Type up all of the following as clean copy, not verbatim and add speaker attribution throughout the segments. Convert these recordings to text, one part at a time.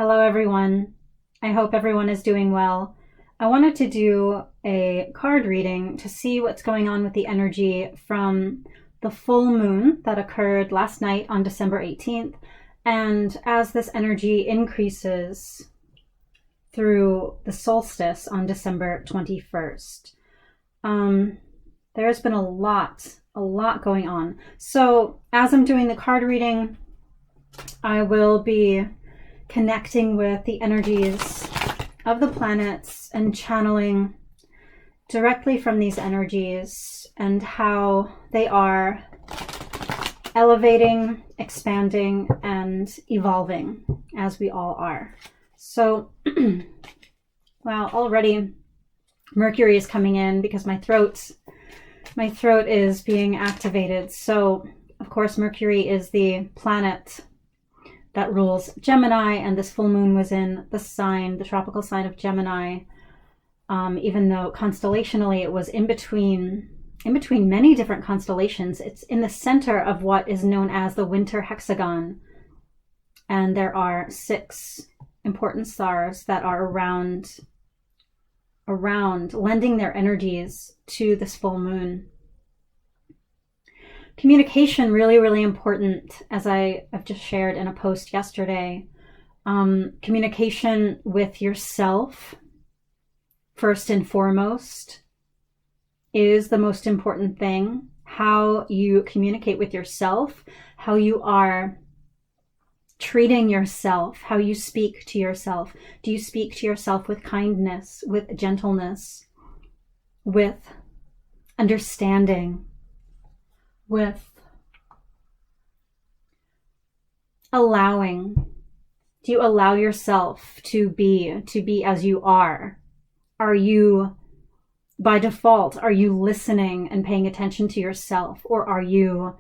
Speaker 1: Hello everyone. I hope everyone is doing well. I wanted to do a card reading to see what's going on with the energy from the full moon that occurred last night on December 18th. And as this energy increases through the solstice on December 21st, there's been a lot going on. So as I'm doing the card reading, I will be connecting with the energies of the planets and channeling directly from these energies and how they are elevating, expanding, and evolving as we all are. So, wow, already Mercury is coming in because my throat is being activated. So, of course, Mercury is the planet that rules Gemini, and this full moon was in the tropical sign of Gemini, even though constellationally it was in between many different constellations. It's in the center of what is known as the winter hexagon, and there are 6 important stars that are around lending their energies to this full moon. Communication, really important, as I've just shared in a post yesterday. Communication with yourself, first and foremost, is the most important thing. How you communicate with yourself, how you are treating yourself, how you speak to yourself. Do you speak to yourself with kindness, with gentleness, with understanding, with allowing? Do you allow yourself to be as you are? Are you, by default, are you listening and paying attention to yourself? Or are you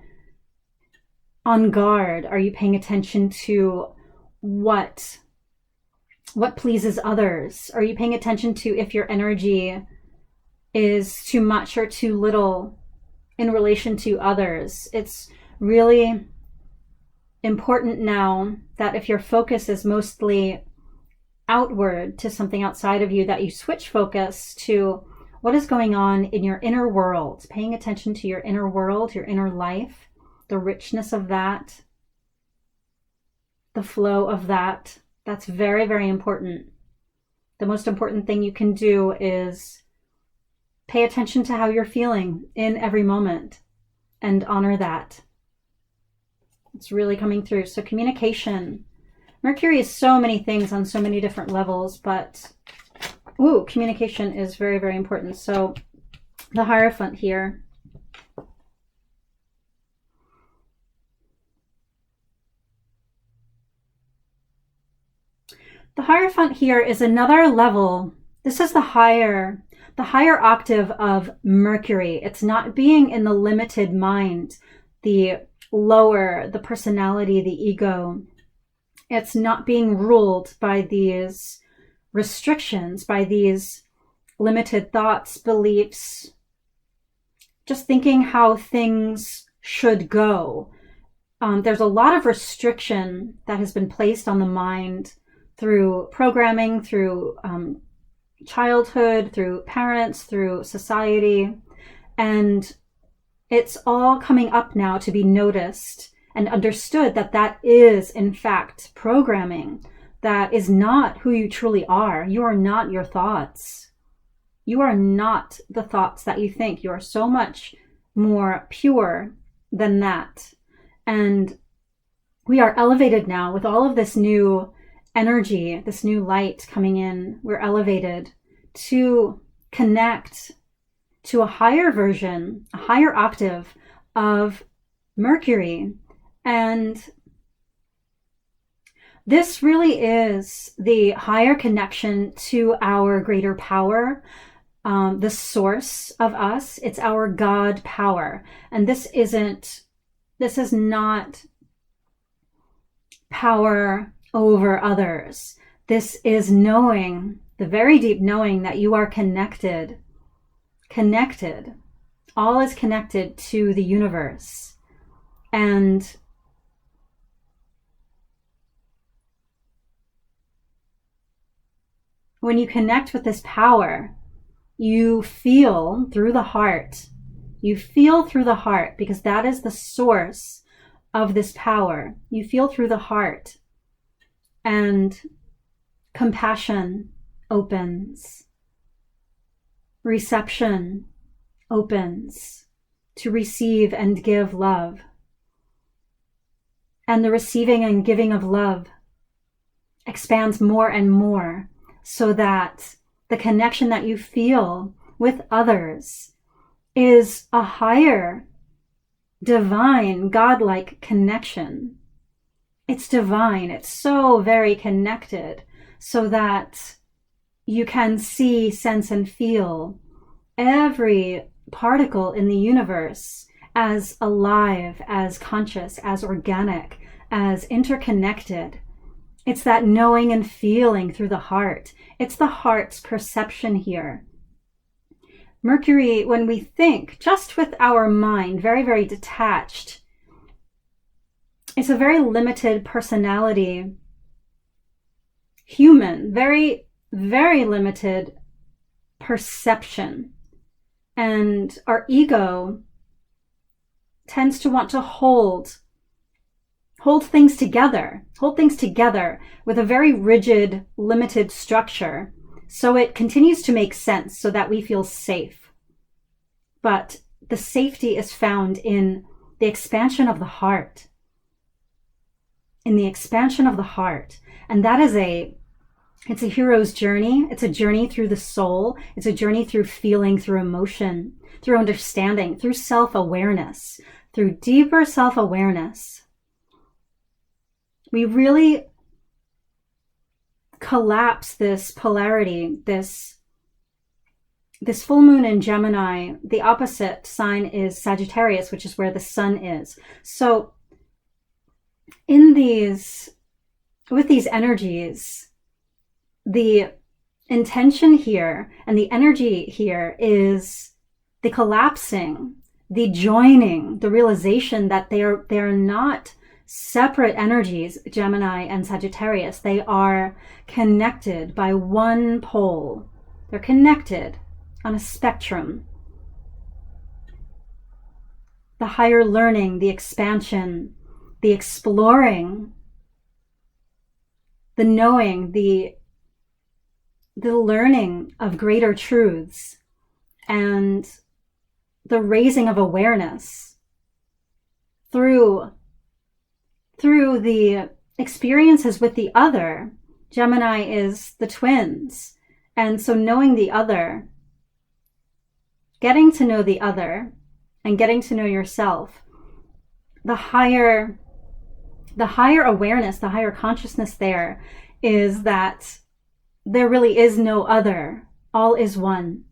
Speaker 1: on guard? Are you paying attention to what pleases others? Are you paying attention to if your energy is too much or too little in relation to others? It's really important now that if your focus is mostly outward to something outside of you, that you switch focus to what is going on in your inner world, paying attention to your inner world, your inner life, the richness of that, the flow of that. That's very important. The most important thing you can do is pay attention to how you're feeling in every moment and honor that. It's really coming through. So communication. Mercury is so many things on so many different levels, but communication is very important. So the Hierophant here. The Hierophant here is another level. This is the higher octave of Mercury. It's not being in the limited mind, the lower, the personality, the ego. It's not being ruled by these restrictions, by these limited thoughts, beliefs, just thinking how things should go. There's a lot of restriction that has been placed on the mind through programming, through childhood, through parents, through society, and it's all coming up now to be noticed and understood that that is, in fact, programming. That is not who you truly are. You are not your thoughts. You are not the thoughts that you think. You are so much more pure than that. And we are elevated now with all of this new energy, this new light coming in. We're elevated to connect to a higher version, a higher octave of Mercury. And this really is the higher connection to our greater power, the source of us. It's our God power. And this is not power over others. This is knowing, the very deep knowing that you are connected. All is connected to the universe. And when you connect with this power, you feel through the heart. You feel through the heart, because that is the source of this power. You feel through the heart, and compassion opens. Reception opens to receive and give love. And the receiving and giving of love expands more and more, so that the connection that you feel with others is a higher, divine, godlike connection. It's divine. It's so very connected, so that you can see, sense, and feel every particle in the universe as alive, as conscious, as organic, as interconnected. It's that knowing and feeling through the heart. It's the heart's perception here. Mercury, when we think just with our mind, very, very detached, it's a very limited personality, human, very, very limited perception. And our ego tends to want to hold things together with a very rigid, limited structure, so it continues to make sense, so that we feel safe. But the safety is found in the expansion of the heart. In the expansion of the heart. And that is it's a hero's journey. It's a journey through the soul. It's a journey through feeling, through emotion, through understanding, through self-awareness, through deeper self-awareness. We really collapse this polarity, this full moon in Gemini. The opposite sign is Sagittarius, which is where the sun is. So with these energies, the intention here and the energy here is the collapsing, the joining, the realization that they are not separate energies, Gemini and Sagittarius. They are connected by one pole. They're connected on a spectrum. The higher learning, the expansion, the exploring, the knowing, the learning of greater truths, and the raising of awareness through the experiences with the other. Gemini is the twins. And so knowing the other, getting to know the other, and getting to know yourself, the higher awareness, the higher consciousness there is that there really is no other. All is one.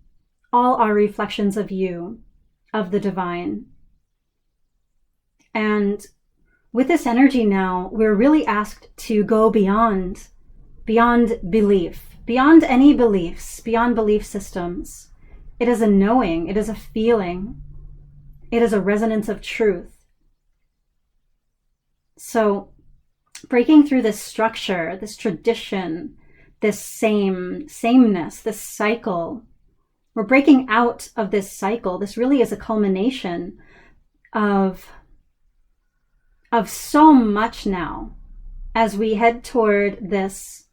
Speaker 1: All are reflections of you, of the divine. And with this energy now, we're really asked to go beyond belief, beyond any beliefs, beyond belief systems. It is a knowing, it is a feeling, it is a resonance of truth. So breaking through this structure, this tradition, this sameness, this cycle, we're breaking out of this cycle. This really is a culmination of so much now as we head toward this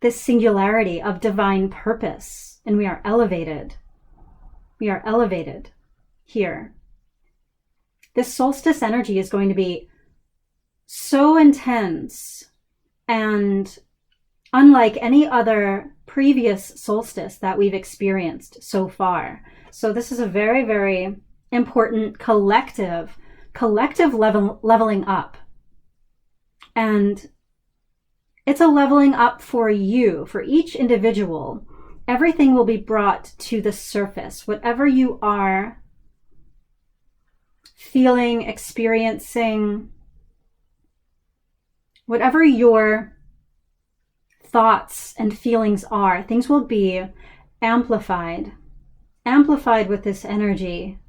Speaker 1: singularity of divine purpose, and we are elevated. We are elevated here. This solstice energy is going to be so intense and unlike any other previous solstice that we've experienced so far. So this is a very, very important collective leveling up. And it's a leveling up for you, for each individual. Everything will be brought to the surface. Whatever you are feeling, experiencing, whatever your thoughts and feelings are, things will be amplified with this energy,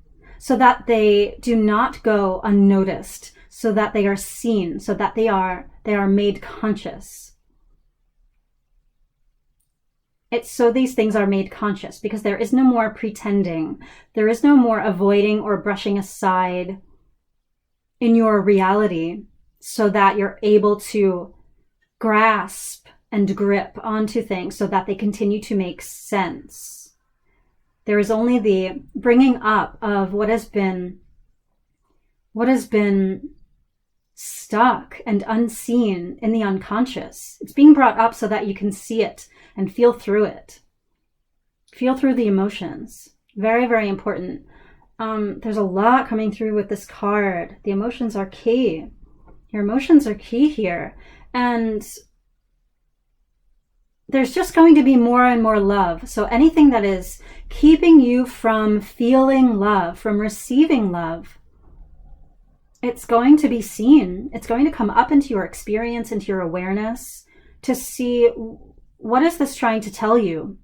Speaker 1: so that they do not go unnoticed, so that they are seen, so that they are made conscious. It's so these things are made conscious, because there is no more pretending. There is no more avoiding or brushing aside in your reality, so that you're able to grasp and grip onto things so that they continue to make sense. There is only the bringing up of what has been stuck and unseen in the unconscious. It's being brought up so that you can see it and feel through it. Feel through the emotions. Very, very important. There's a lot coming through with this card. The emotions are key. Your emotions are key here. And there's just going to be more and more love. So anything that is keeping you from feeling love, from receiving love, it's going to be seen. It's going to come up into your experience, into your awareness, to see, what is this trying to tell you?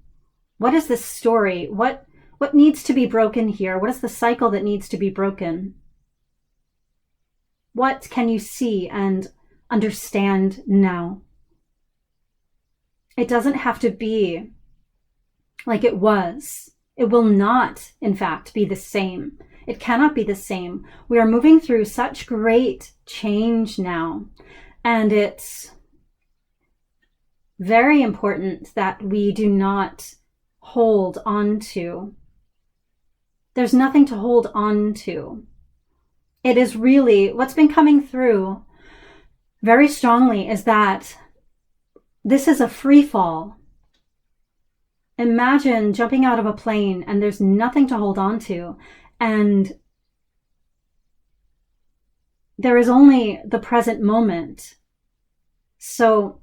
Speaker 1: What is this story? What needs to be broken here? What is the cycle that needs to be broken? What can you see and understand now? It doesn't have to be like it was. It will not, in fact, be the same. It cannot be the same. We are moving through such great change now, and it's very important that we do not hold on to. There's nothing to hold on to. It is really, what's been coming through very strongly is that this is a free fall. Imagine jumping out of a plane and there's nothing to hold on to, and there is only the present moment. So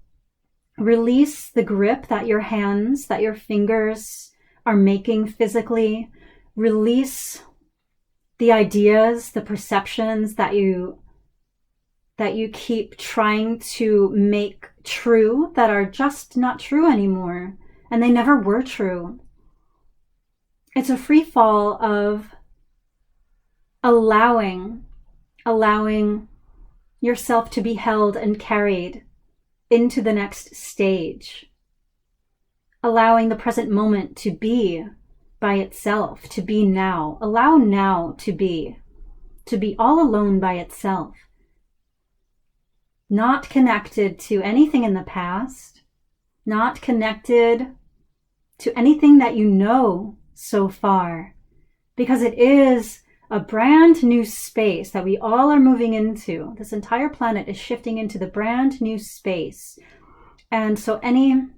Speaker 1: release the grip that your hands, that your fingers are making physically. Release the ideas, the perceptions that you keep trying to make true, that are just not true anymore, and they never were true. It's a free fall of allowing yourself to be held and carried into the next stage, allowing the present moment to be by itself, to be now. Allow now to be all alone by itself, not connected to anything in the past, not connected to anything that you know so far, because it is a brand new space that we all are moving into. This entire planet is shifting into the brand new space. And so any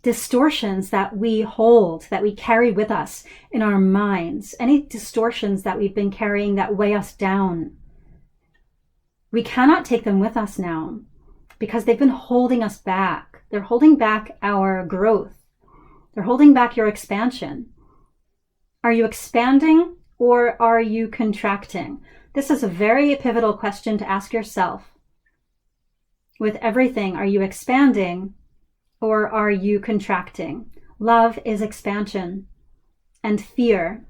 Speaker 1: distortions that we hold, that we carry with us in our minds, any distortions that we've been carrying that weigh us down, we cannot take them with us now, because they've been holding us back. They're holding back our growth. They're holding back your expansion. Are you expanding or are you contracting? This is a very pivotal question to ask yourself. With everything, are you expanding or are you contracting? Love is expansion, and fear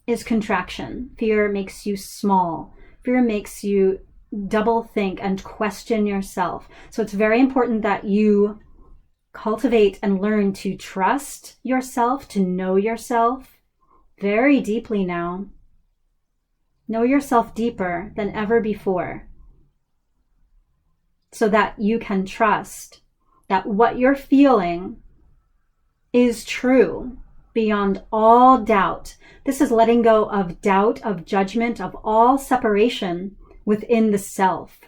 Speaker 1: is contraction. Fear makes you small. Fear makes you double think and question yourself. So it's very important that you cultivate and learn to trust yourself, to know yourself very deeply now. Know yourself deeper than ever before, so that you can trust that what you're feeling is true beyond all doubt. This is letting go of doubt, of judgment, of all separation within the self.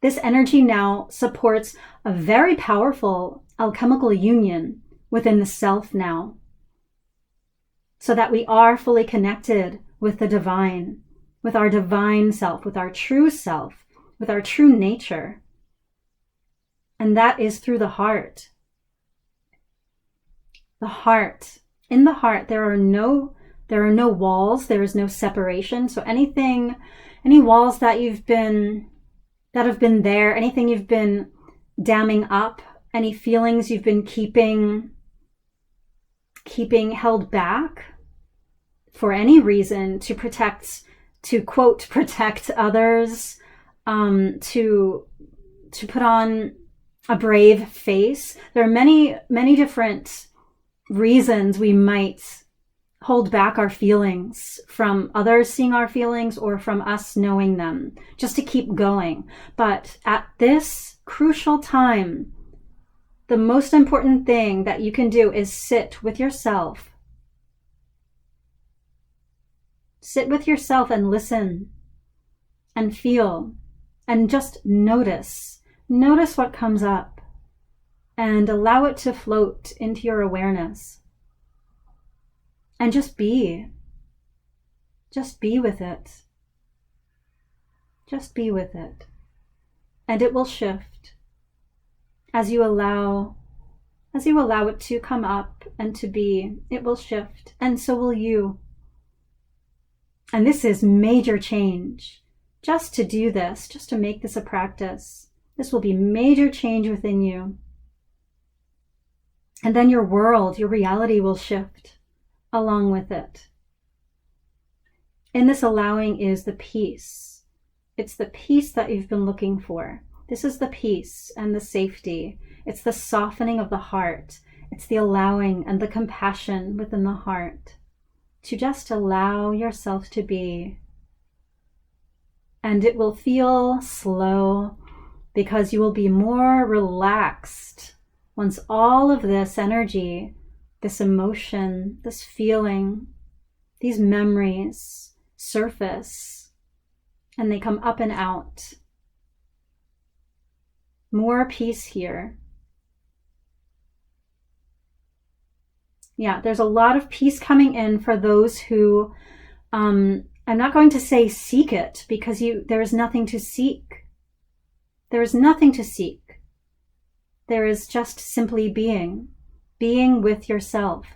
Speaker 1: This energy now supports a very powerful alchemical union within the self now, so that we are fully connected with the divine, with our divine self, with our true self, with our true nature. And that is through the heart. The heart. In the heart, there are no walls, there is no separation. So any walls that have been there, anything you've been damming up, any feelings you've been keeping held back for any reason, to protect, to quote, protect others, to put on a brave face. There are many, many different reasons we might hold back our feelings from others seeing our feelings or from us knowing them, just to keep going. But at this crucial time, the most important thing that you can do is sit with yourself. Sit with yourself and listen and feel and just notice. Notice what comes up and allow it to float into your awareness. And just be. Just be with it. Just be with it. And it will shift as you allow it to come up and to be. It will shift, and so will you. And this is major change. Just to do this, just to make this a practice, this will be major change within you. And then your world, your reality will shift along with it. In this allowing is the peace. It's the peace that you've been looking for. This is the peace and the safety. It's the softening of the heart. It's the allowing and the compassion within the heart to just allow yourself to be. And it will feel slow because you will be more relaxed once all of this energy, this emotion, this feeling, these memories surface and they come up and out. More peace here. Yeah, there's a lot of peace coming in for those who, I'm not going to say seek it, because there is nothing to seek. There is nothing to seek. There is just simply being with yourself,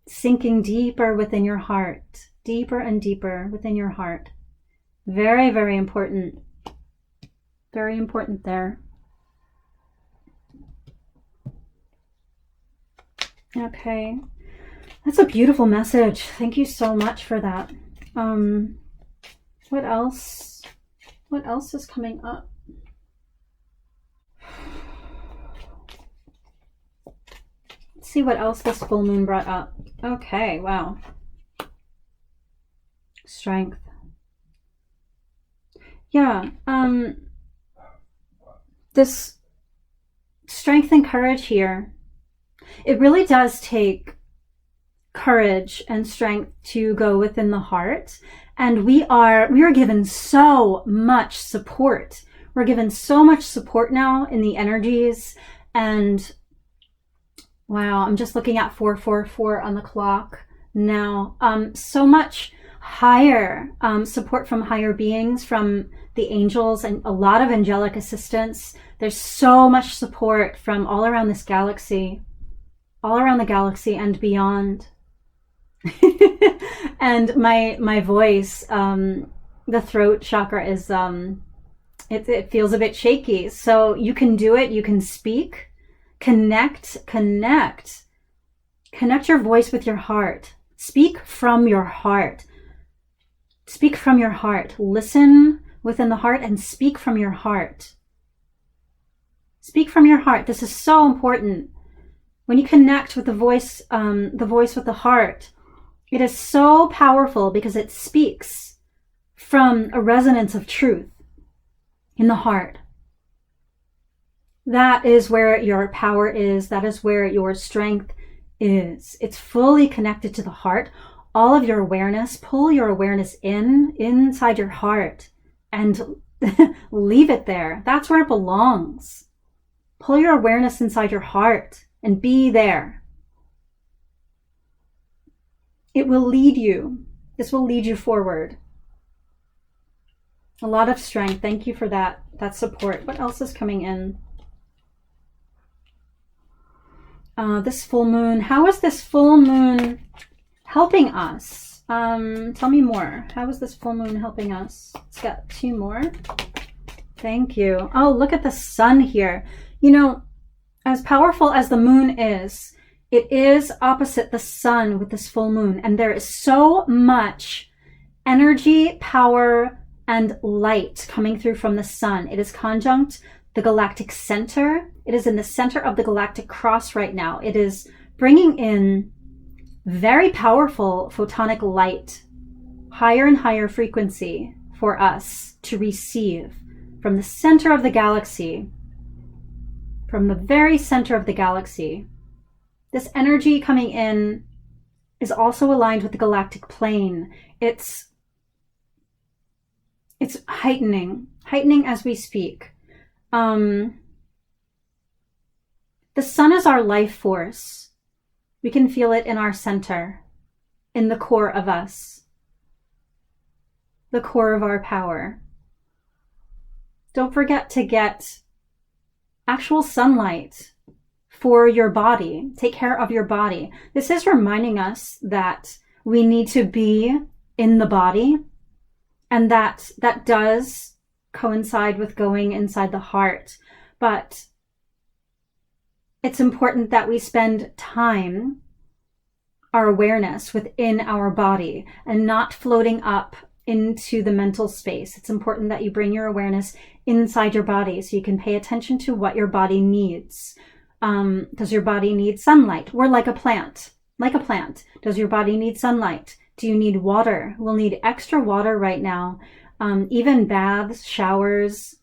Speaker 1: sinking deeper within your heart, deeper and deeper within your heart. Very, very important. Very important there. Okay. That's a beautiful message. Thank you so much for that. What else? What else is coming up? Let's see what else this full moon brought up. Okay, wow. Strength. Yeah, this strength and courage here. It really does take courage and strength to go within the heart. And we are given so much support. We're given so much support now in the energies. And wow, I'm just looking at 444 on the clock now. So much higher support from higher beings, from the angels, and a lot of angelic assistance. There's so much support from all around this galaxy, all around the galaxy and beyond. And my voice, the throat chakra is, it feels a bit shaky. So you can do it. You can speak, connect your voice with your heart. Speak from your heart. Speak from your heart. Listen within the heart and speak from your heart. Speak from your heart. This is so important. When you connect with the voice with the heart, it is so powerful because it speaks from a resonance of truth in the heart. That is where your power is. That is where your strength is. It's fully connected to the heart. All of your awareness, pull your awareness inside your heart and leave it there. That's where it belongs. Pull your awareness inside your heart and be there. It will lead you. This will lead you forward. A lot of strength. Thank you for that support. What else is coming in? This full moon. How is this full moon helping us? Tell me more. How is this full moon helping us? It's got 2 more. Thank you. Oh, look at the sun here. You know, as powerful as the moon is, it is opposite the sun with this full moon. And there is so much energy, power, and light coming through from the sun. It is conjunct the galactic center. It is in the center of the galactic cross right now. It is bringing in very powerful photonic light, higher and higher frequency for us to receive from the center of the galaxy, from the very center of the galaxy. This energy coming in is also aligned with the galactic plane. It's heightening as we speak. The sun is our life force. We can feel it in our center, in the core of us, the core of our power. Don't forget to get actual sunlight for your body. Take care of your body. This is reminding us that we need to be in the body, and that does coincide with going inside the heart. But it's important that we spend time, our awareness within our body, and not floating up into the mental space. It's important that you bring your awareness inside your body so you can pay attention to what your body needs. Does your body need sunlight? We're like a plant. Does your body need sunlight? Do you need water? We'll need extra water right now. Even baths, showers,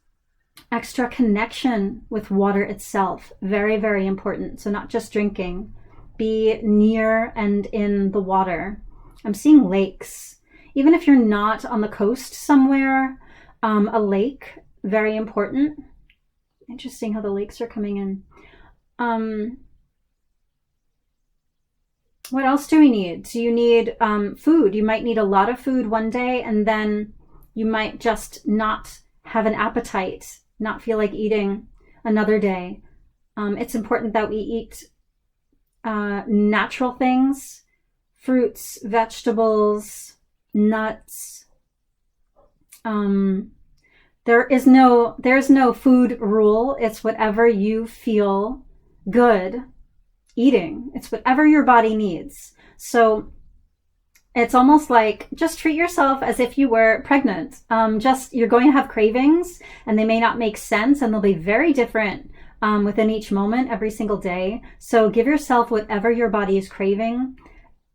Speaker 1: extra connection with water itself. Very, very important. So not just drinking. Be near and in the water. I'm seeing lakes. Even if you're not on the coast somewhere, a lake, very important. Interesting how the lakes are coming in. What else do we need? Do you need food? You might need a lot of food one day, and then you might just not have an appetite, not feel like eating another day. It's important that we eat natural things, fruits, vegetables, nuts. There's no food rule. It's whatever you feel good eating. It's whatever your body needs. So it's almost like just treat yourself as if you were pregnant. You're going to have cravings, and they may not make sense, and they'll be very different within each moment, every single day. So give yourself whatever your body is craving,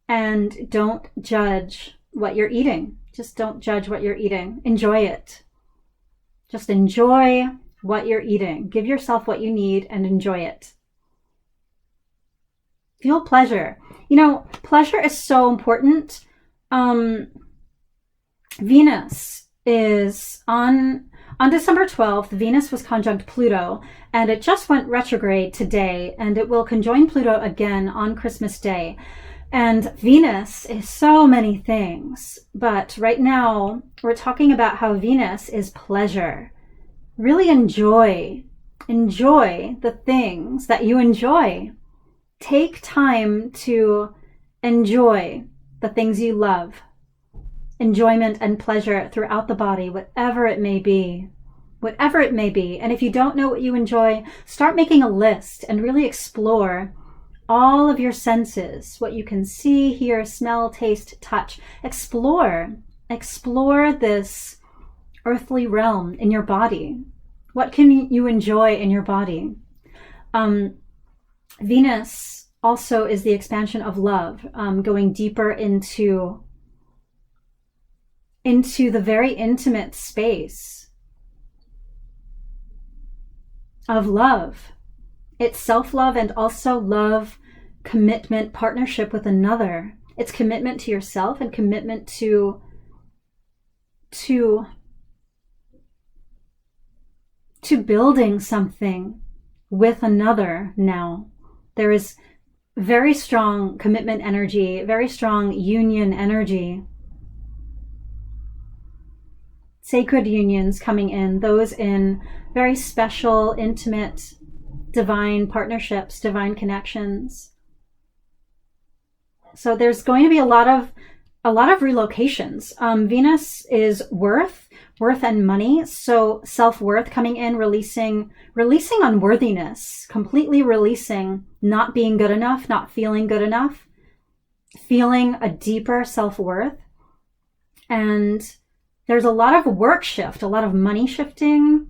Speaker 1: and don't judge what you're eating. Just don't judge what you're eating. Enjoy it. Just enjoy what you're eating. Give yourself what you need and enjoy it. Feel pleasure. You know, pleasure is so important. Venus is on December 12th, Venus was conjunct Pluto, and it just went retrograde today, and it will conjoin Pluto again on Christmas Day. And Venus is so many things, but right now we're talking about how Venus is pleasure. Really enjoy the things that you enjoy. Take time to enjoy the things you love. Enjoyment and pleasure throughout the body, whatever it may be. Whatever it may be. And if you don't know what you enjoy, start making a list and really explore all of your senses, what you can see, hear, smell, taste, touch. Explore this earthly realm in your body. What can you enjoy in your body? Venus also is the expansion of love, going deeper into the very intimate space of love. It's self-love and also love, commitment, partnership with another. It's commitment to yourself and commitment to building something with another now. There is very strong commitment energy, very strong union energy. Sacred unions coming in, those in very special, intimate, divine partnerships, divine connections. So there's going to be a lot of relocations. Venus is worth and money. So self-worth coming in, releasing unworthiness, completely releasing not being good enough, not feeling good enough, feeling a deeper self-worth. And there's a lot of work shift, a lot of money shifting,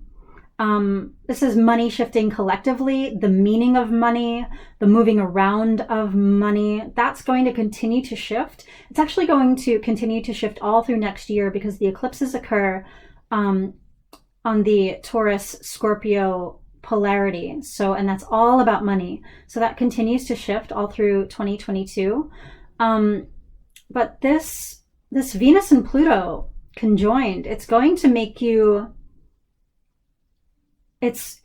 Speaker 1: This is money shifting collectively, the meaning of money, the moving around of money. That's going to continue to shift. It's actually going to continue to shift all through next year because the eclipses occur on the Taurus Scorpio polarity. So, and that's all about money. So that continues to shift all through 2022. But this Venus and Pluto conjoined, it's going to make you, it's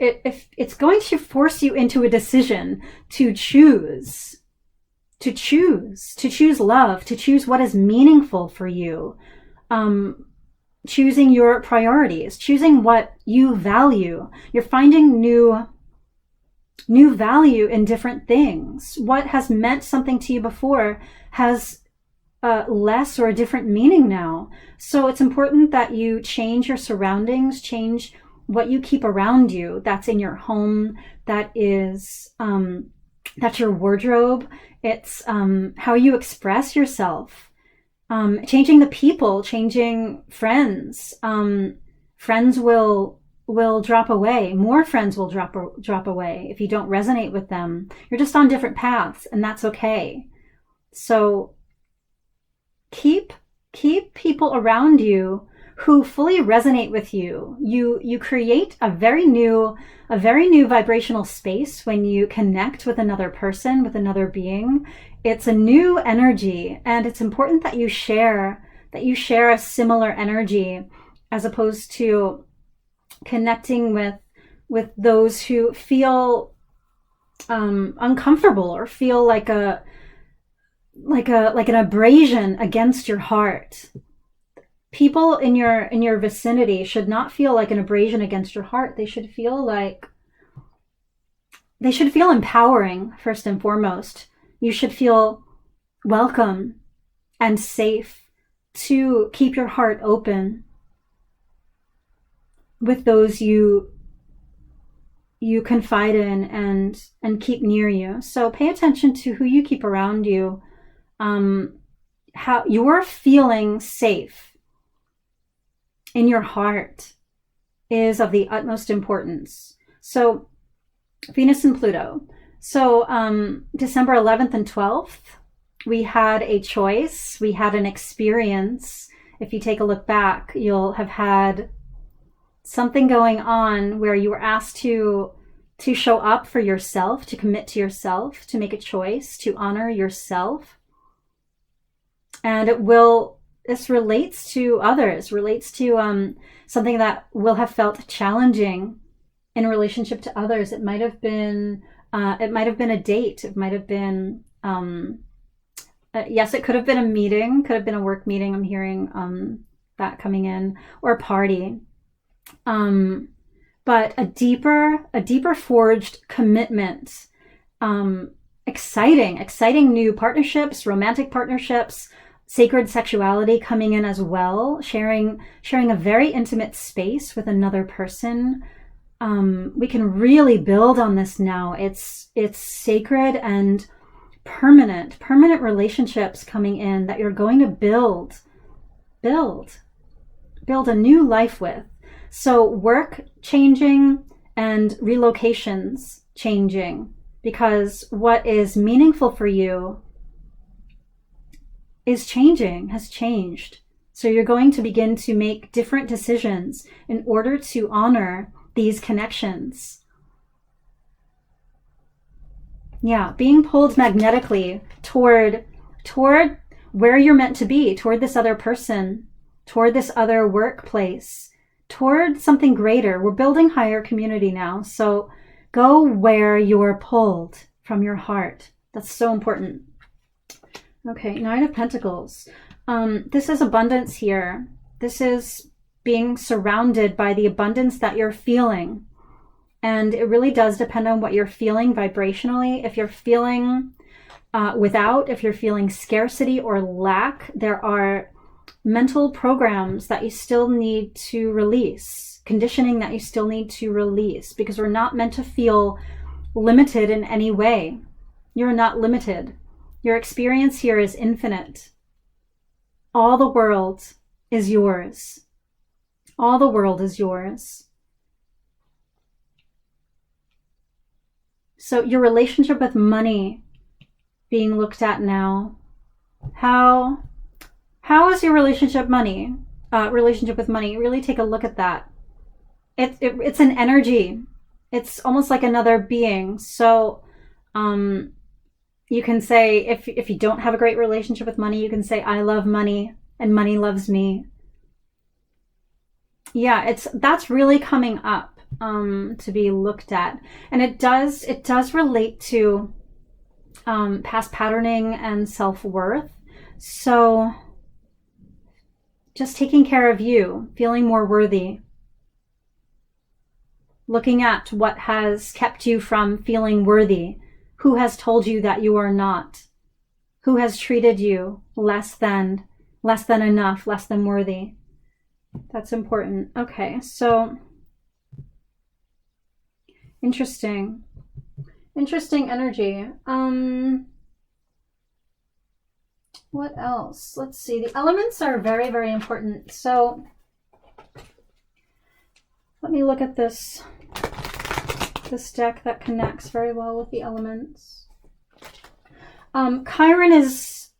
Speaker 1: going to force you into a decision to choose love, to choose what is meaningful for you, choosing your priorities, choosing what you value. You're finding new value in different things. What has meant something to you before has less or a different meaning now. So it's important that you change your surroundings, change what you keep around you. That's in your home. That is, that's your wardrobe. It's how you express yourself. Changing the people, changing friends. Friends will drop away. More friends will drop away if you don't resonate with them. You're just on different paths, and that's okay. So keep people around you who fully resonate with you. You create a very new vibrational space when you connect with another person, with another being. It's a new energy, and it's important that you share a similar energy, as opposed to connecting with those who feel uncomfortable or feel like an abrasion against your heart. People in your vicinity should not feel like an abrasion against your heart. They should feel empowering, first and foremost. You should feel welcome and safe to keep your heart open with those you confide in and keep near you. So pay attention to who you keep around you. How you're feeling safe in your heart is of the utmost importance. So Venus and Pluto. So December 11th and 12th, we had a choice. We had an experience. If you take a look back, you'll have had something going on where you were asked to show up for yourself, to commit to yourself, to make a choice, to honor yourself. And this relates to others, relates to something that will have felt challenging in relationship to others. It might have been a date. It might have been, yes, it could have been a meeting, could have been a work meeting. I'm hearing that coming in, or a party. But a deeper forged commitment, exciting new partnerships, romantic partnerships, sacred sexuality coming in as well, sharing a very intimate space with another person. We can really build on this now. It's sacred and permanent relationships coming in that you're going to build a new life with. So work changing and relocations changing, because what is meaningful for you has changed. So you're going to begin to make different decisions in order to honor these connections. Yeah, being pulled magnetically toward where you're meant to be, toward this other person, toward this other workplace, toward something greater. We're building higher community now. So go where you're pulled from your heart. That's so important. Okay, Nine of Pentacles. This is abundance here. This is being surrounded by the abundance that you're feeling. And it really does depend on what you're feeling vibrationally. If you're feeling if you're feeling scarcity or lack, there are mental programs that you still need to release, conditioning that you still need to release, because we're not meant to feel limited in any way. You're not limited. Your experience here is infinite. All the world is yours. All the world is yours. So your relationship with money being looked at now. How is your relationship with money? Really take a look at that. It's an energy. It's almost like another being. So you can say, if you don't have a great relationship with money, you can say, I love money and money loves me. Yeah, that's really coming up to be looked at. And it does relate to past patterning and self-worth. So just taking care of you, feeling more worthy, looking at what has kept you from feeling worthy, who has told you that you are not, who has treated you less than enough, less than worthy. That's important. Okay, so interesting energy. What else? Let's see. The elements are very, very important. So let me look at this deck that connects very well with the elements. Chiron is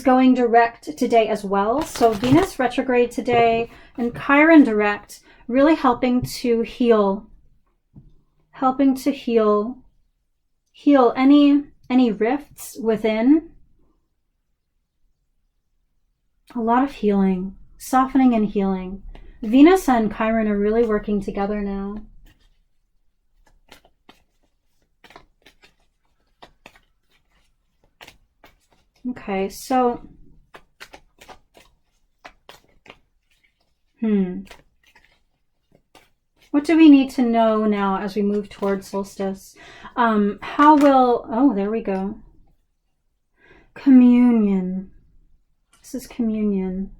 Speaker 1: going direct today as well. So Venus retrograde today and Chiron direct, really helping to heal any rifts within. A lot of healing, softening and healing. Venus and Chiron are really working together now. Okay, so what do we need to know now as we move towards solstice? There we go. Communion. This is communion.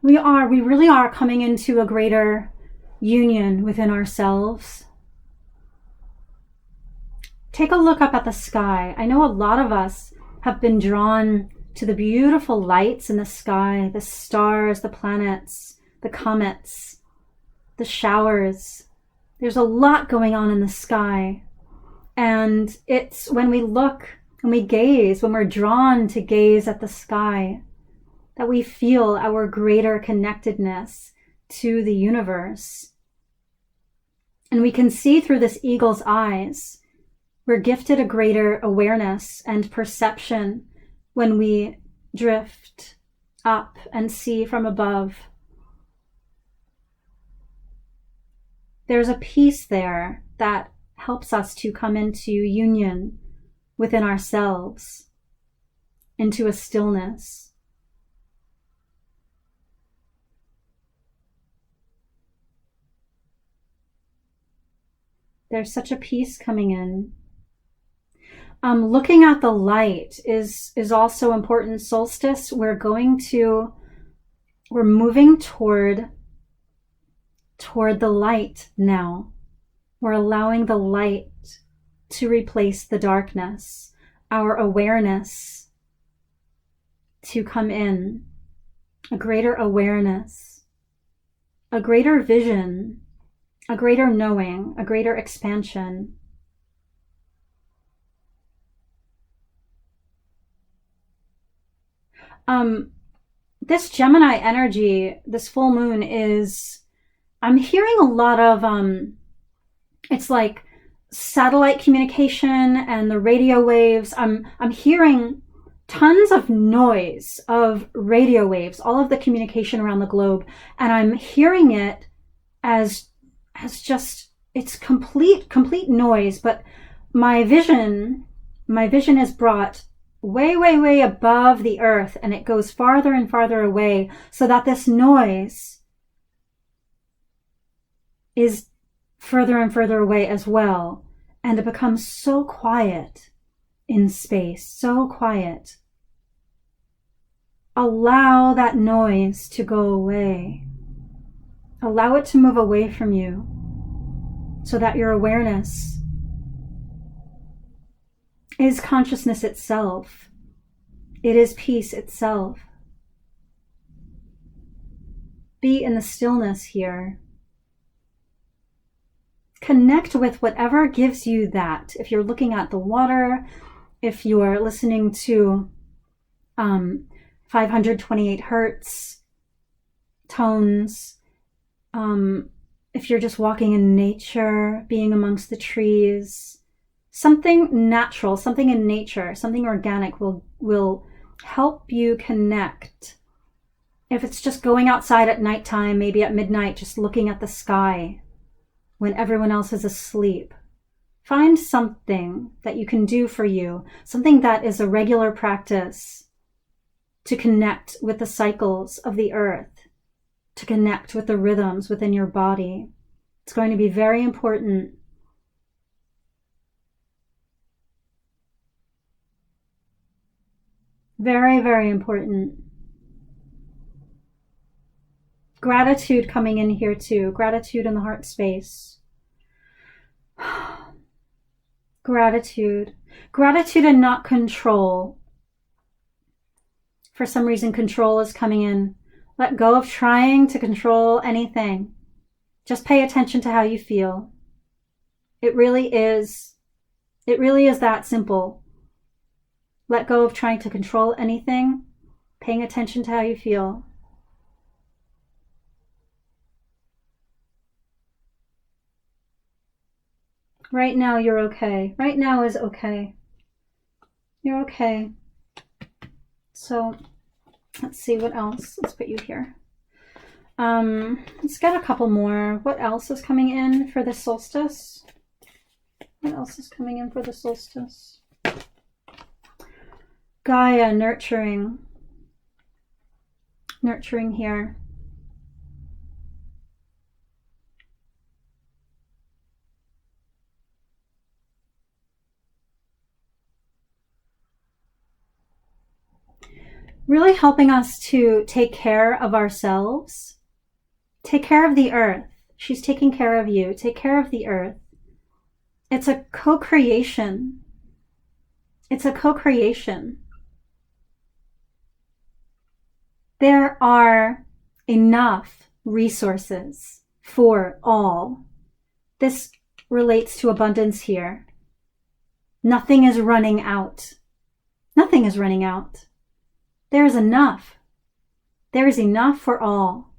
Speaker 1: We really are coming into a greater union within ourselves. Take a look up at the sky. I know a lot of us have been drawn to the beautiful lights in the sky, the stars, the planets, the comets, the showers. There's a lot going on in the sky. And it's when we look and we gaze, when we're drawn to gaze at the sky, that we feel our greater connectedness to the universe. And we can see through this eagle's eyes. We're gifted a greater awareness and perception when we drift up and see from above. There's a peace there that helps us to come into union within ourselves, into a stillness. There's such a peace coming in. Looking at the light is also important. Solstice, we're moving toward the light now. We're allowing the light to replace the darkness, our awareness to come in, a greater awareness, a greater vision, a greater knowing, a greater expansion. This Gemini energy, this full moon I'm hearing a lot of, it's like satellite communication and the radio waves. I'm hearing tons of noise of radio waves, all of the communication around the globe. And I'm hearing it as just, it's complete noise, but my vision is brought way, way, way above the earth, and it goes farther and farther away, so that this noise is further and further away as well, and it becomes so quiet in space, so quiet. Allow that noise to go away. Allow it to move away from you, so that your awareness is consciousness itself. It is peace itself. be in the stillness here. Connect with whatever gives you that. If you're looking at the water, if you're listening to 528 hertz tones, if you're just walking in nature, being amongst the trees, something natural, something in nature, something organic will help you connect. If it's just going outside at nighttime, maybe at midnight, just looking at the sky when everyone else is asleep, find something that you can do for you, something that is a regular practice to connect with the cycles of the earth, to connect with the rhythms within your body. It's going to be very important. Very, very important. Gratitude coming in here too. Gratitude in the heart space. Gratitude. Gratitude and not control. For some reason, control is coming in. Let go of trying to control anything. Just pay attention to how you feel. It really is that simple. Let go of trying to control anything. Paying attention to how you feel. Right now, you're okay. Right now is okay. You're okay. So, let's see what else. Let's put you here. Let's get a couple more. What else is coming in for the solstice? What else is coming in for the solstice? Gaia, nurturing. Nurturing here. Really helping us to take care of ourselves. Take care of the earth. She's taking care of you. Take care of the earth. It's a co-creation. It's a co-creation. There are enough resources for all. This relates to abundance here. Nothing is running out. Nothing is running out. There is enough. There is enough for all.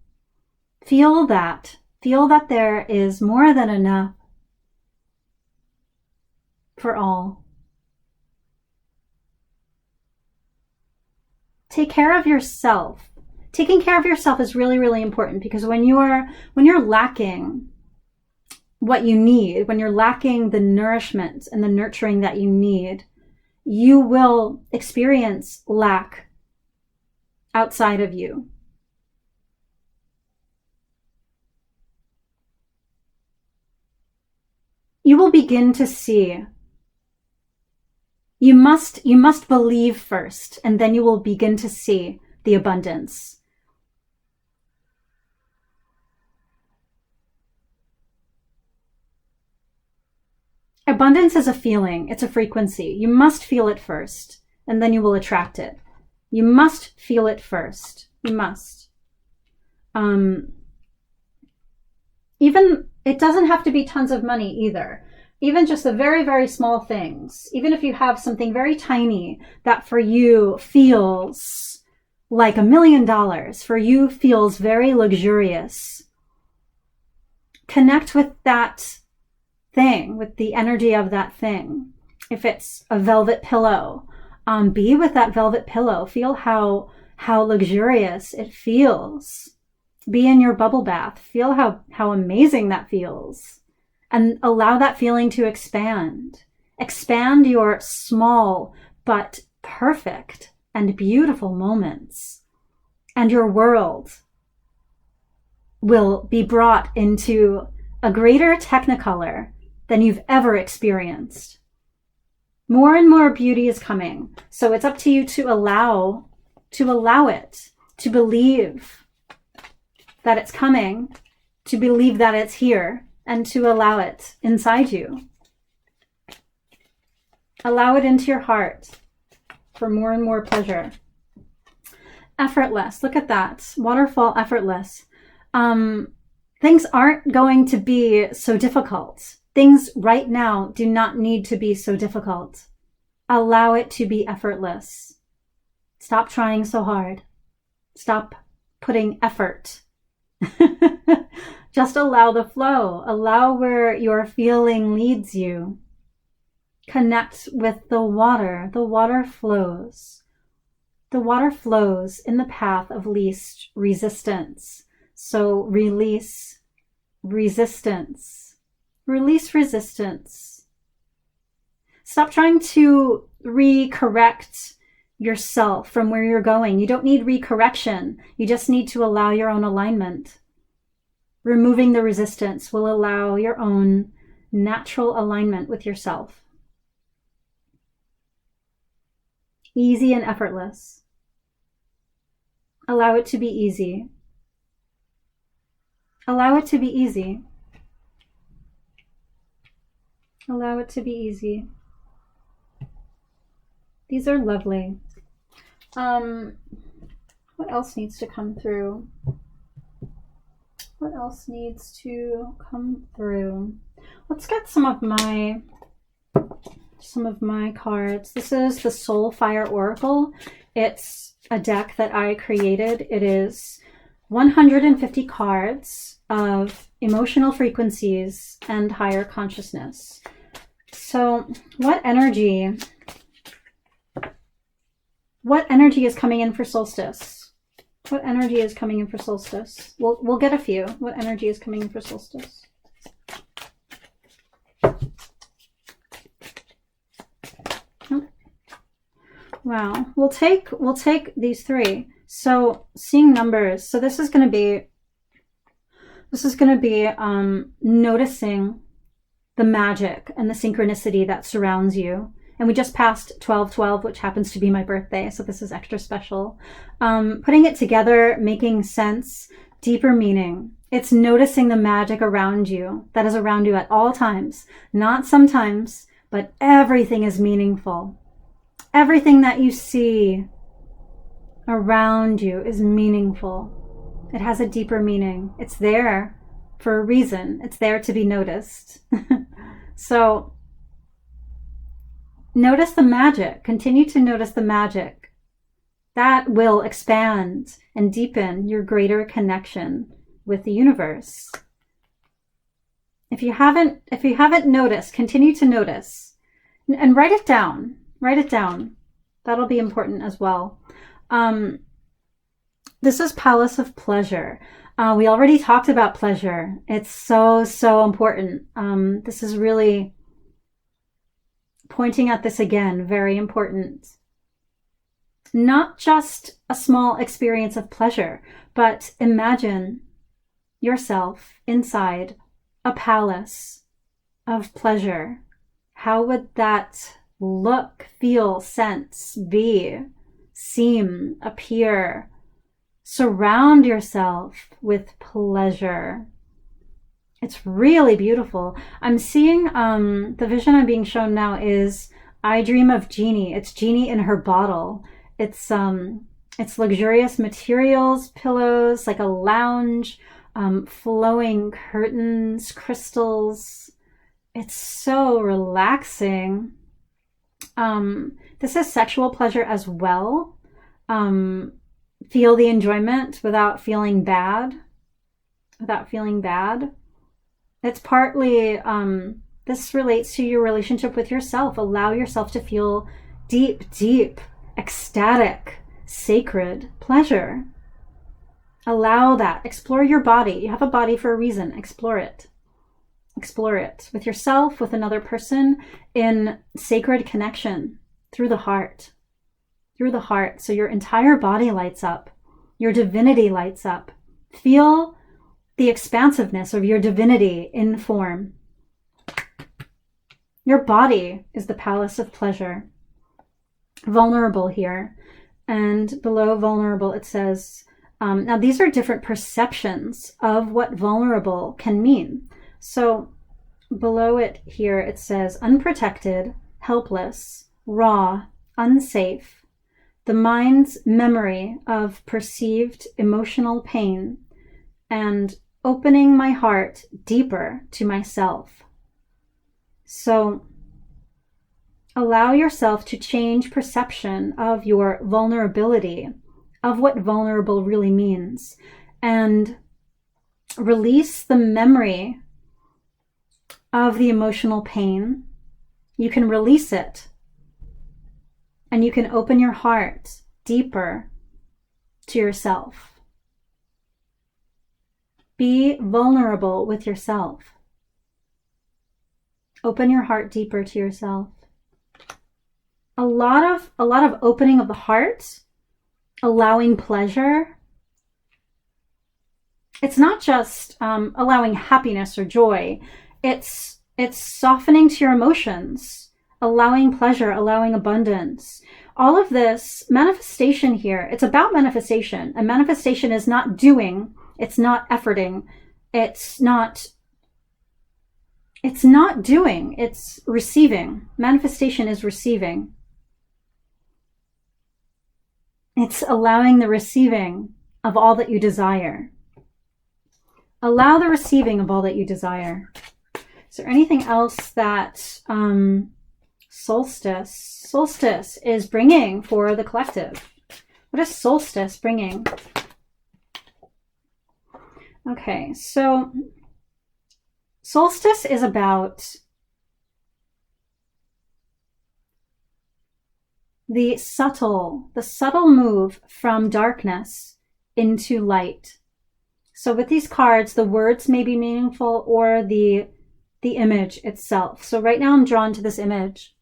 Speaker 1: Feel that. Feel that there is more than enough for all. Take care of yourself. Taking care of yourself is really, really important, because when you're lacking what you need, when you're lacking the nourishment and the nurturing that you need, you will experience lack outside of you. You will begin to see. You must believe first, and then you will begin to see the abundance. Abundance is a feeling. It's a frequency. You must feel it first, and then you will attract it. You must feel it first. You must. Even, it doesn't have to be tons of money either. Even just the very, very small things. Even if you have something very tiny that for you feels like $1 million, for you feels very luxurious. Connect with that thing, with the energy of that thing. If it's a velvet pillow, be with that velvet pillow. Feel how luxurious it feels. Be in your bubble bath. Feel how amazing that feels. And allow that feeling to expand. Expand your small but perfect and beautiful moments. And your world will be brought into a greater technicolor than you've ever experienced. More and more beauty is coming. So it's up to you to allow it, to believe that it's coming, to believe that it's here, and to allow it inside you. Allow it into your heart for more and more pleasure. Effortless. Look at that. Waterfall, effortless. Things aren't going to be so difficult. Things right now do not need to be so difficult. Allow it to be effortless. Stop trying so hard. Stop putting effort. Just allow the flow. Allow where your feeling leads you. Connect with the water. The water flows. The water flows in the path of least resistance. So release resistance. Release resistance. Stop trying to recorrect yourself from where you're going. You don't need recorrection. You just need to allow your own alignment. Removing the resistance will allow your own natural alignment with yourself. Easy and effortless. Allow it to be easy. Allow it to be easy. Allow it to be easy. These are lovely. What else needs to come through? What else needs to come through? Let's get some of my cards. This is the Soul Fire Oracle. It's a deck that I created. It is 150 cards of emotional frequencies and higher consciousness. So what energy is coming in for solstice? What energy is coming in for solstice? We'll get a few. What energy is coming in for solstice? Wow. We'll take these three. So seeing numbers. So this is going to be noticing the magic and the synchronicity that surrounds you. And we just passed 12/12, which happens to be my birthday, so this is extra special. Putting it together, making sense, deeper meaning. It's noticing the magic around you, that is around you at all times. Not sometimes, but everything is meaningful. Everything that you see around you is meaningful. It has a deeper meaning. It's there for a reason. It's there to be noticed. So notice the magic. Continue to notice the magic. That will expand and deepen your greater connection with the universe. If you haven't noticed, continue to notice and write it down. Write it down. That'll be important as well. This is Palace of Pleasure. We already talked about pleasure. It's so important. This is really pointing at this again, very important. Not just a small experience of pleasure, but imagine yourself inside a palace of pleasure. How would that look, feel, sense, be, seem, appear? Surround yourself with pleasure. It's really beautiful. I'm seeing, the vision I'm being shown now is I dream of Genie. It's Genie in her bottle. It's luxurious materials, pillows, like a lounge, flowing curtains, crystals. It's so relaxing. This is sexual pleasure as well. Feel the enjoyment without feeling bad. It's partly, this relates to your relationship with yourself. Allow yourself to feel deep, ecstatic, sacred pleasure. Allow that. Explore your body. You have a body for a reason. Explore it. Explore it with yourself, with another person, in sacred connection through the heart. Through the heart. So your entire body lights up. Your divinity lights up. Feel the expansiveness of your divinity in form. Your body is the palace of pleasure. Vulnerable here. And below vulnerable it says, now these are different perceptions of what vulnerable can mean. So below it here it says unprotected, helpless, raw, unsafe, the mind's memory of perceived emotional pain, and opening my heart deeper to myself. So allow yourself to change perception of your vulnerability, of what vulnerable really means, and release the memory of the emotional pain. You can release it, and you can open your heart deeper to yourself. Be vulnerable with yourself. Open your heart deeper to yourself. A lot of opening of the heart, allowing pleasure. It's not just allowing happiness or joy. It's softening to your emotions, allowing pleasure, allowing abundance. All of this manifestation here, it's about manifestation. And manifestation is not doing, it's not efforting, it's not doing, it's receiving. Manifestation is receiving. It's allowing the receiving of all that you desire. Allow the receiving of all that you desire. Is there anything else that Solstice is bringing for the collective? What is Solstice bringing? Okay, so Solstice is about the subtle move from darkness into light. So with these cards, the words may be meaningful or the image itself. So right now I'm drawn to this image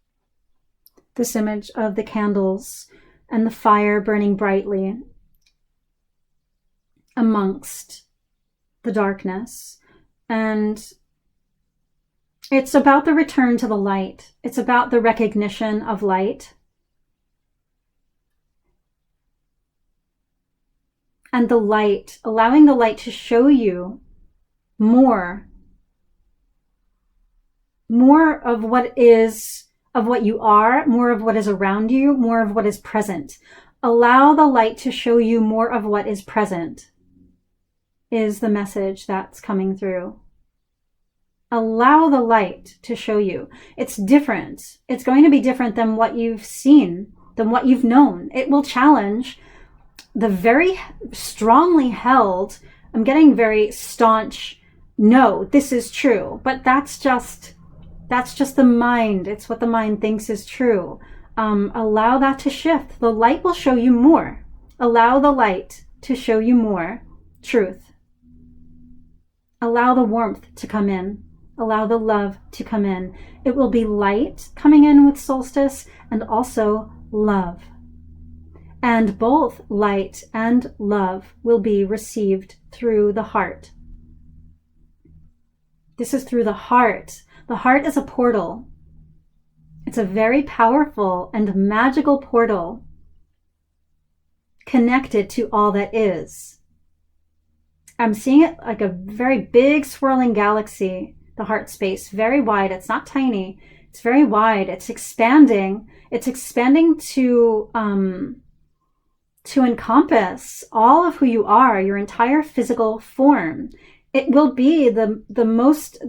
Speaker 1: of the candles and the fire burning brightly amongst the darkness. And it's about the return to the light. It's about the recognition of light. And the light, allowing the light to show you more of what you are, more of what is around you, more of what is present. Allow the light to show you more of what is present, is the message that's coming through. Allow the light to show you. It's different. It's going to be different than what you've seen, than what you've known. It will challenge the very strongly held, I'm getting very staunch, no, this is true. But that's just the mind. It's what the mind thinks is true. Allow that to shift. The light will show you more. Allow the light to show you more truth. Allow the warmth to come in. Allow the love to come in. It will be light coming in with Solstice and also love. And both light and love will be received through the heart. This is through the heart. The heart is a portal. It's a very powerful and magical portal connected to all that is. I'm seeing it like a very big swirling galaxy, the heart space, very wide. It's not tiny. It's very wide. It's expanding. It's expanding to encompass all of who you are, your entire physical form. It will be the most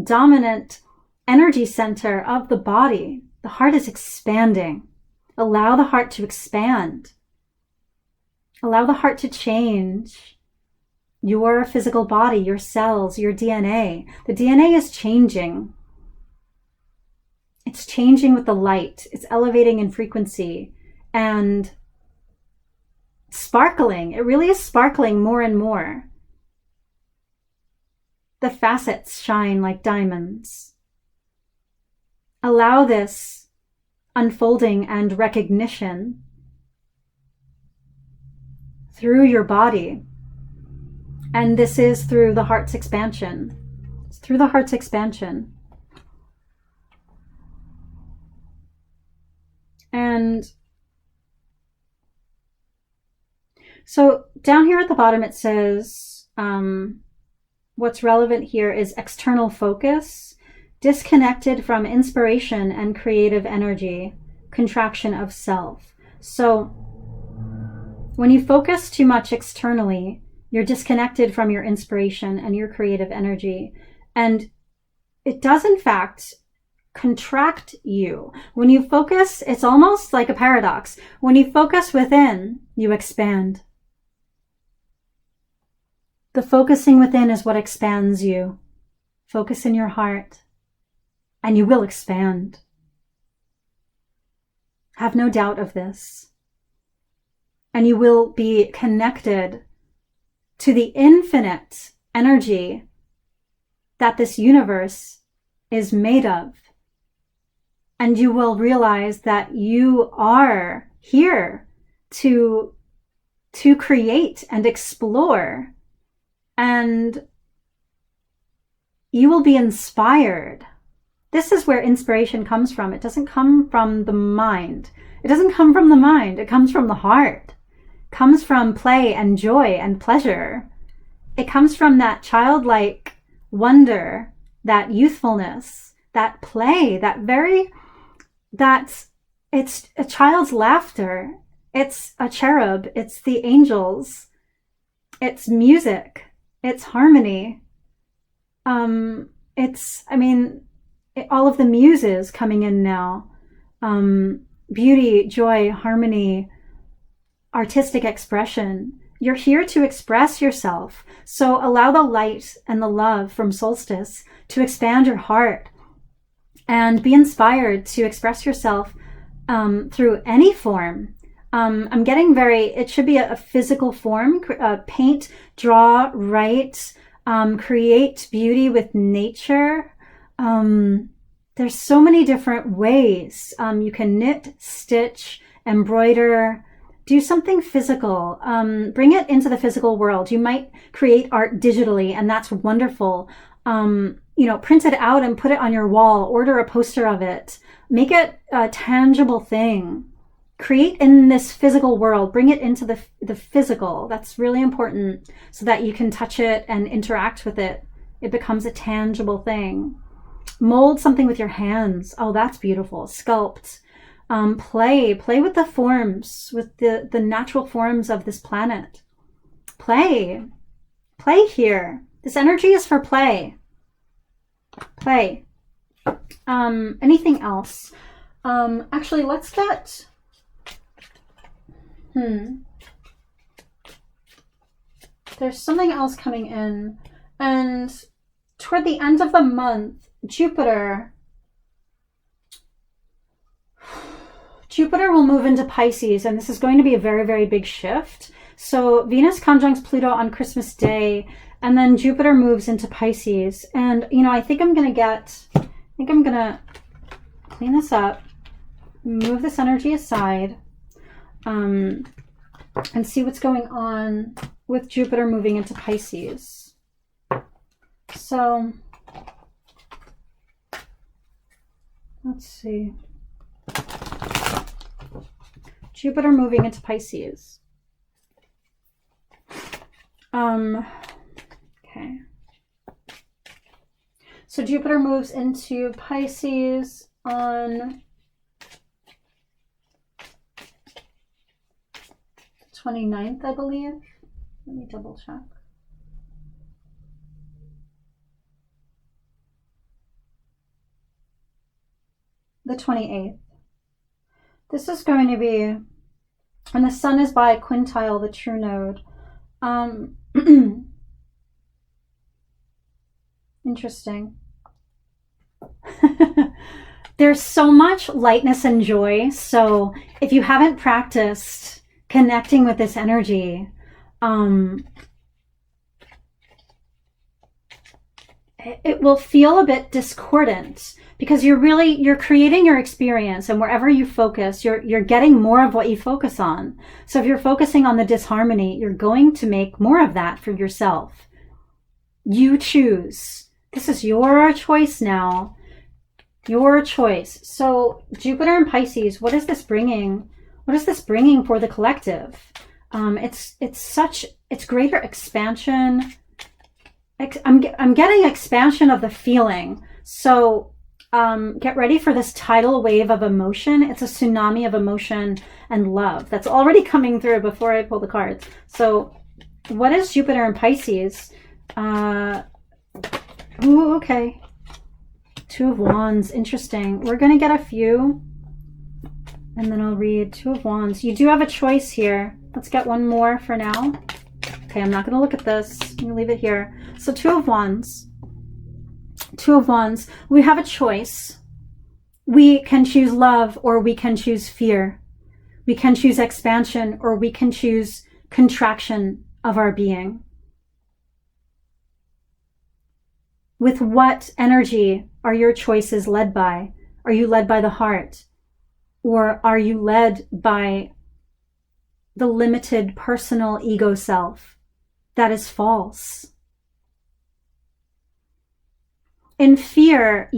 Speaker 1: dominant energy center of the body. The heart is expanding. Allow the heart to expand. Allow the heart to change your physical body, your cells, your DNA. The DNA is changing. It's changing with the light. It's elevating in frequency and sparkling. It really is sparkling more and more. The facets shine like diamonds. Allow this unfolding and recognition through your body. And this is through the heart's expansion. It's through the heart's expansion. And so down here at the bottom it says, what's relevant here is external focus, disconnected from inspiration and creative energy, contraction of self. So when you focus too much externally, You're disconnected from your inspiration and your creative energy. And it does, in fact, contract you. When you focus, it's almost like a paradox. When you focus within, you expand. The focusing within is what expands you. Focus in your heart, and you will expand. Have no doubt of this. And you will be connected to the infinite energy that this universe is made of. And you will realize that you are here to create and explore. And you will be inspired. This is where inspiration comes from. It doesn't come from the mind. It doesn't come from the mind. It comes from the heart. It comes from play and joy and pleasure. It comes from that childlike wonder, that youthfulness, that play, it's a child's laughter. It's a cherub. It's the angels. It's music. It's harmony. All of the muses coming in now. Beauty, joy, harmony, artistic expression. You're here to express yourself. So allow the light and the love from Solstice to expand your heart and be inspired to express yourself through any form. I'm getting it should be a physical form. Paint, draw, write, create beauty with nature. There's so many different ways. You can knit, stitch, embroider, do something physical. Bring it into the physical world. You might create art digitally, and that's wonderful. Print it out and put it on your wall. Order a poster of it. Make it a tangible thing. Create in this physical world. Bring it into the physical. That's really important so that you can touch it and interact with it. It becomes a tangible thing. Mold something with your hands. Oh, that's beautiful. Sculpt. Play with the forms, with the natural forms of this planet. Play here. This energy is for play. Anything else? Actually, let's get, there's something else coming in, and toward the end of the month, Jupiter will move into Pisces, and this is going to be a very, very big shift. So Venus conjuncts Pluto on Christmas Day, and then Jupiter moves into Pisces. And, I think I'm going to clean this up, move this energy aside, and see what's going on with Jupiter moving into Pisces. So, let's see. Jupiter moving into Pisces. Okay. So Jupiter moves into Pisces on 29th, I believe. Let me double check. The 28th. This is going to be, and the sun is by quintile, the true node. Interesting. There's so much lightness and joy. So if you haven't practiced connecting with this energy, it will feel a bit discordant because you're creating your experience, and wherever you focus, you're getting more of what you focus on. So if you're focusing on the disharmony, you're going to make more of that for yourself. You choose. This is your choice now. Your choice. So Jupiter and Pisces, what is this bringing? What is this bringing for the collective? It's greater expansion. I'm getting expansion of the feeling. So get ready for this tidal wave of emotion. It's a tsunami of emotion and love that's already coming through before I pull the cards. So What is Jupiter in Pisces? Ooh, okay. Two of Wands. Interesting. We're going to get a few. And then I'll read Two of Wands. You do have a choice here. Let's get one more for now. Okay, I'm not going to look at this. I'm going to leave it here. So Two of Wands. Two of Wands. We have a choice. We can choose love or we can choose fear. We can choose expansion or we can choose contraction of our being. With what energy are your choices led by? Are you led by the heart? Or are you led by the limited personal ego self that is false? In fear,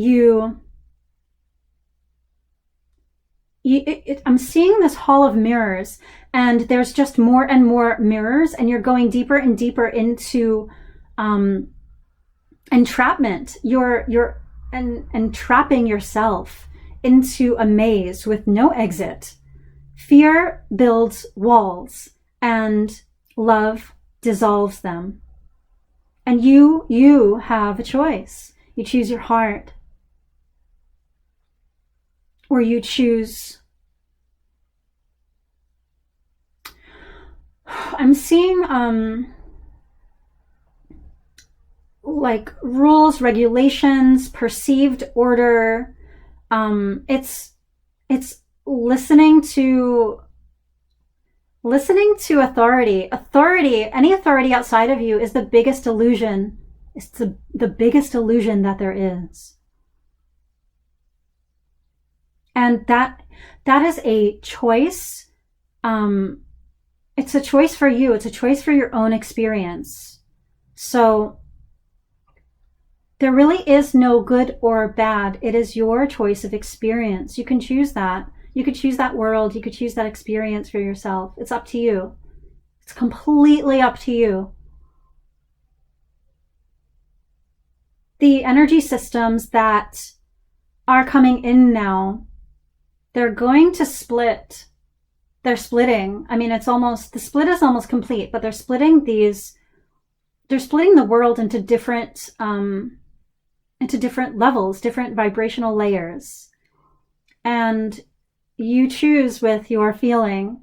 Speaker 1: I'm seeing this hall of mirrors, and there's just more and more mirrors, and you're going deeper and deeper into entrapment. You're entrapping yourself into a maze with no exit. Fear builds walls, and love dissolves them. And you have a choice. You choose your heart, or you choose. I'm seeing like rules, regulations, perceived order. It's listening to authority. Any authority outside of you is the biggest illusion. It's the biggest illusion that there is. And that is a choice. It's a choice for you. It's a choice for your own experience. So there really is no good or bad. It is your choice of experience. You can choose that. You could choose that world. You could choose that experience for yourself. It's up to you. It's completely up to you. The energy systems that are coming in now, they're going to split. They're splitting. I mean, the split is almost complete, but they're splitting the world into different levels, different vibrational layers. And you choose with your feeling,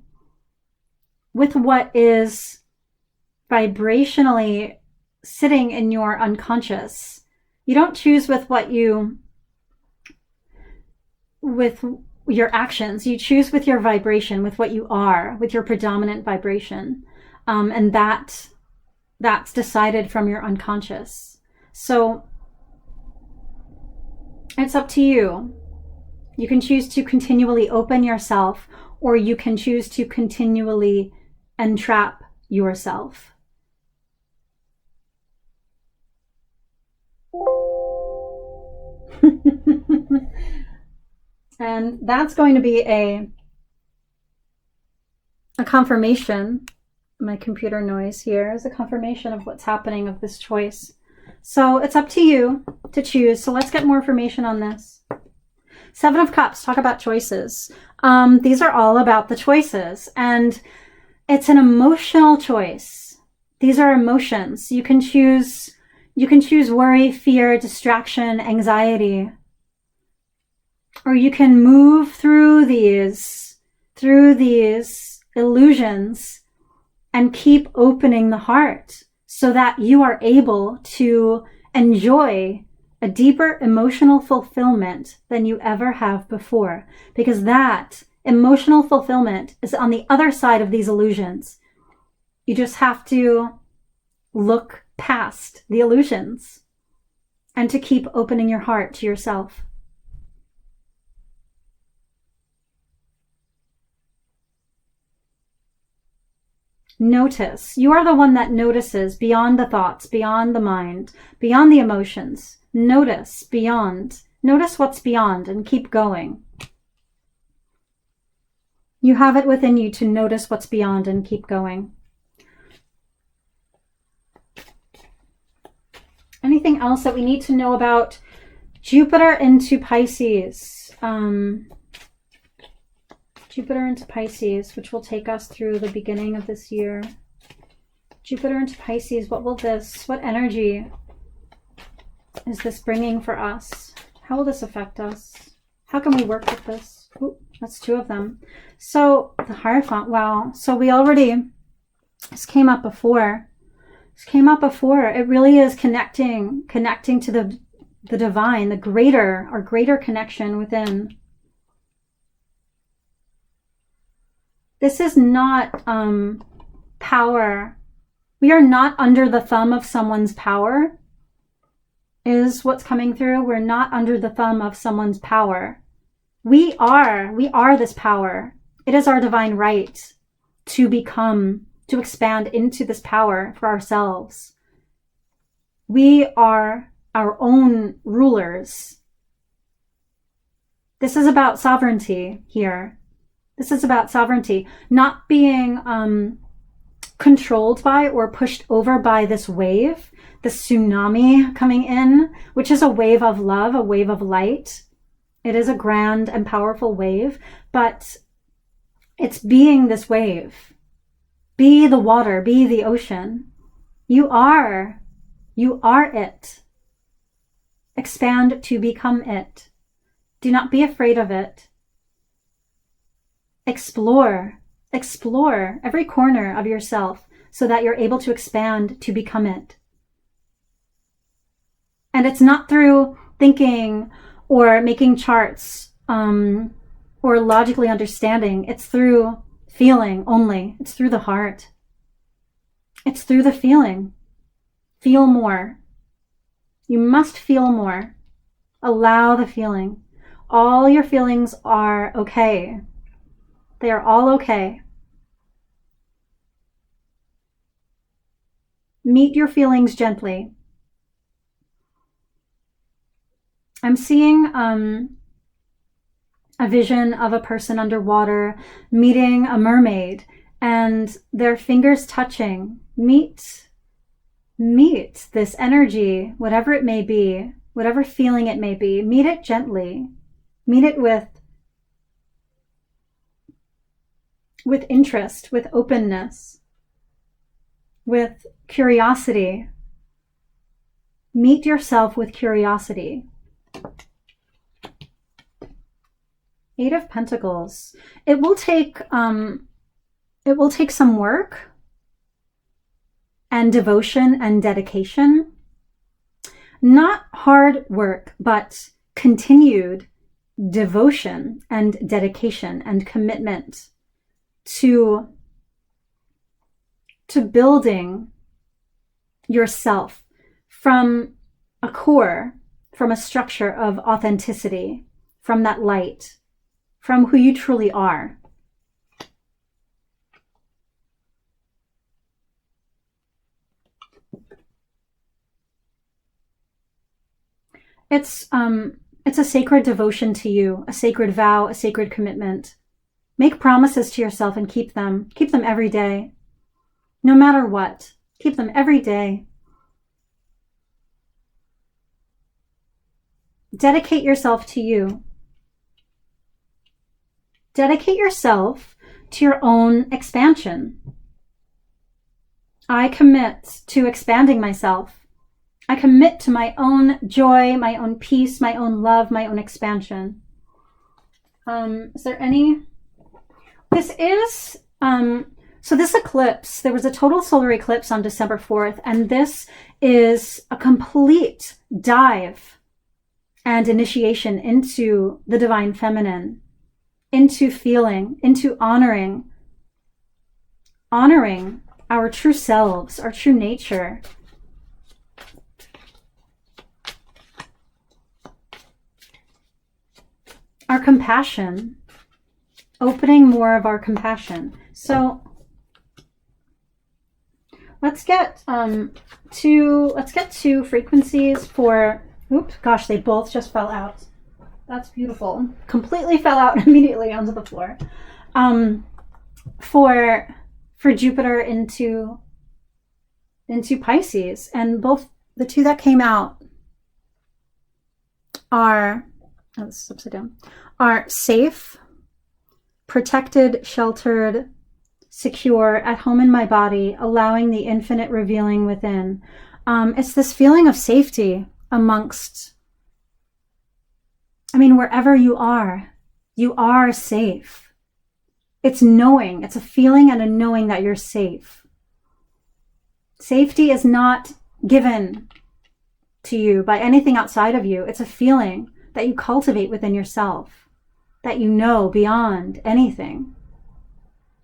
Speaker 1: with what is vibrationally sitting in your unconscious. You don't choose with your actions. You choose with your vibration, with what you are, with your predominant vibration. And that's decided from your unconscious. So it's up to you. You can choose to continually open yourself, or you can choose to continually entrap yourself. And that's going to be a confirmation. My computer noise here is a confirmation of what's happening, of this choice. So it's up to you to choose. So let's get more information on this. Seven of Cups, talk about choices. These are all about the choices, and it's an emotional choice. These are emotions. You can choose worry, fear, distraction, anxiety. Or you can move through these illusions and keep opening the heart so that you are able to enjoy a deeper emotional fulfillment than you ever have before. Because that emotional fulfillment is on the other side of these illusions. You just have to look past the illusions and to keep opening your heart to yourself. Notice. You are the one that notices beyond the thoughts, beyond the mind, beyond the emotions. Notice beyond. Notice what's beyond and keep going. You have it within you to notice what's beyond and keep going. Anything else that we need to know about Jupiter into Pisces? Jupiter into Pisces, which will take us through the beginning of this year. Jupiter into Pisces. What energy is this bringing for us? How will this affect us? How can we work with this? Ooh, that's 2 of them. So the Hierophant, wow. So this came up before. It really is connecting to the divine, our greater connection within. This is not power. We are not under the thumb of someone's power, is what's coming through. We're not under the thumb of someone's power. We are this power. It is our divine right to expand into this power for ourselves. We are our own rulers. This is about sovereignty here. This is about sovereignty, not being controlled by or pushed over by this wave, this tsunami coming in, which is a wave of love, a wave of light. It is a grand and powerful wave, but it's being this wave. Be the water, be the ocean. You are it. Expand to become it. Do not be afraid of it. Explore every corner of yourself so that you're able to expand to become it. And it's not through thinking or making charts or logically understanding. It's through feeling only. It's through the heart. It's through the feeling. Feel more. You must feel more. Allow the feeling. All your feelings are okay. They are all okay. Meet your feelings gently. I'm seeing a vision of a person underwater meeting a mermaid and their fingers touching. Meet this energy, whatever it may be, whatever feeling it may be. Meet it gently. Meet it with interest, with openness, with curiosity. Meet yourself with curiosity. 8 of Pentacles. It will take some work and devotion and dedication. Not hard work, but continued devotion and dedication and commitment to building yourself from a core, from a structure of authenticity, from that light, from who you truly are. It's a sacred devotion to you, a sacred vow, a sacred commitment. Make promises to yourself and keep them. Keep them every day. No matter what. Keep them every day. Dedicate yourself to you. Dedicate yourself to your own expansion. I commit to expanding myself. I commit to my own joy, my own peace, my own love, my own expansion. Is there any... This is... So this eclipse, there was a total solar eclipse on December 4th, and this is a complete dive and initiation into the divine feminine, into feeling, into honoring our true selves, our true nature. Our compassion, opening more of our compassion. So let's get two frequencies for, oops, gosh, they both just fell out. That's beautiful. Completely fell out immediately onto the floor. For Jupiter into Pisces, and both the two that came out are, oh, this is upside down, are safe, protected, sheltered, secure, at home in my body, allowing the infinite revealing within. It's this feeling of safety amongst, wherever you are safe. It's knowing, it's a feeling and a knowing that you're safe. Safety is not given to you by anything outside of you. It's a feeling that you cultivate within yourself, that you know beyond anything.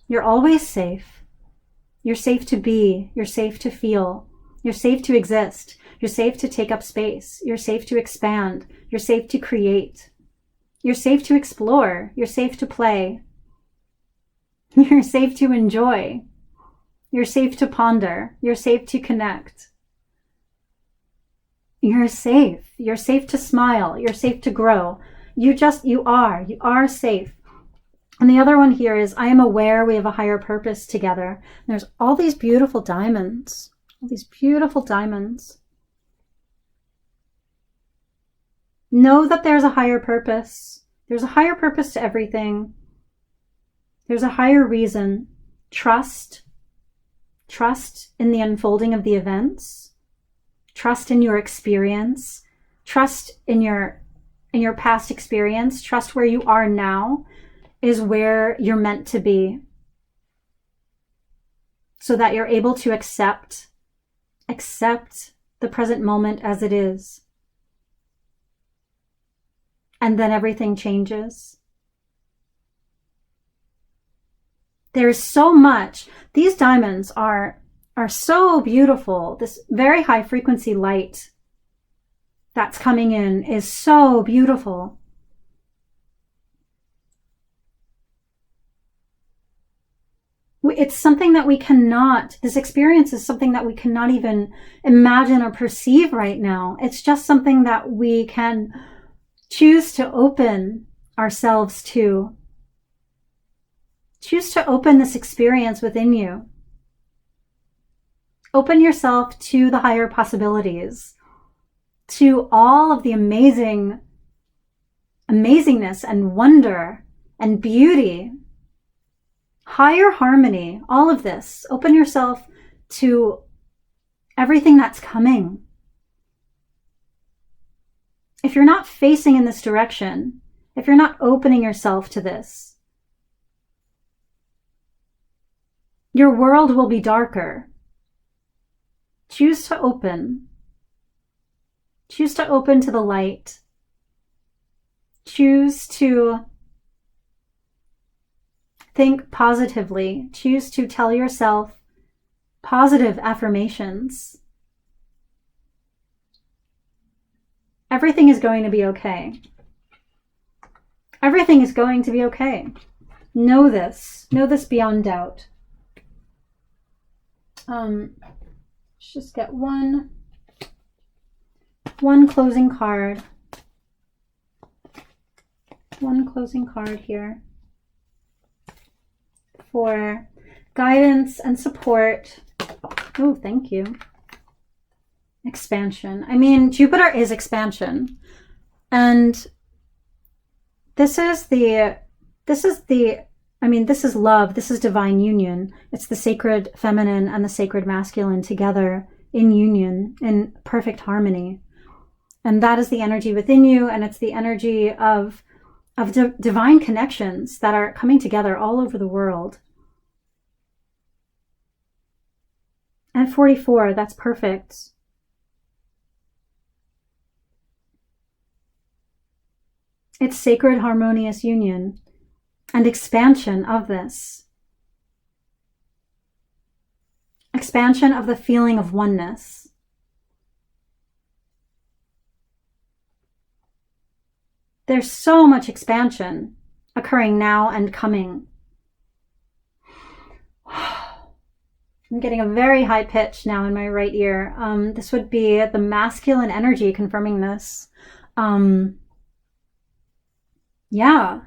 Speaker 1: You're always safe. You're safe to be. You're safe to feel. You're safe to exist. You're safe to take up space. You're safe to expand. You're safe to create. You're safe to explore. You're safe to play. You're safe to enjoy. You're safe to ponder. You're safe to connect. You're safe. You're safe to smile. You're safe to grow. You are safe. And the other one here is, I am aware we have a higher purpose together. And there's all these beautiful diamonds. All these beautiful diamonds. Know that there's a higher purpose. There's a higher purpose to everything. There's a higher reason. Trust. Trust in the unfolding of the events. Trust in your experience. Trust in your past experience. Trust where you are now is where you're meant to be, so that you're able to accept the present moment as it is. And then everything changes. There's so much. These diamonds are so beautiful. This very high frequency light that's coming in is so beautiful. It's something that this experience is something that we cannot even imagine or perceive right now. It's just something that we can choose to open ourselves to. Choose to open this experience within you. Open yourself to the higher possibilities, to all of the amazingness and wonder and beauty, higher harmony, all of this. Open yourself to everything that's coming. If you're not facing in this direction, if you're not opening yourself to this, your world will be darker. Choose to open. Choose to open to the light. Choose to think positively. Choose to tell yourself positive affirmations. Everything is going to be okay. Everything is going to be okay. Know this. Know this beyond doubt. Let's just get one closing card. One closing card here for guidance and support. Oh, thank you. Expansion. Jupiter is expansion. And this is love. This is divine union. It's the sacred feminine and the sacred masculine together in union, in perfect harmony. And that is the energy within you, and it's the energy of divine connections that are coming together all over the world. And 44, that's perfect. It's sacred harmonious union and expansion of this. Expansion of the feeling of oneness. There's so much expansion occurring now and coming. I'm getting a very high pitch now in my right ear. This would be the masculine energy confirming this. Yeah.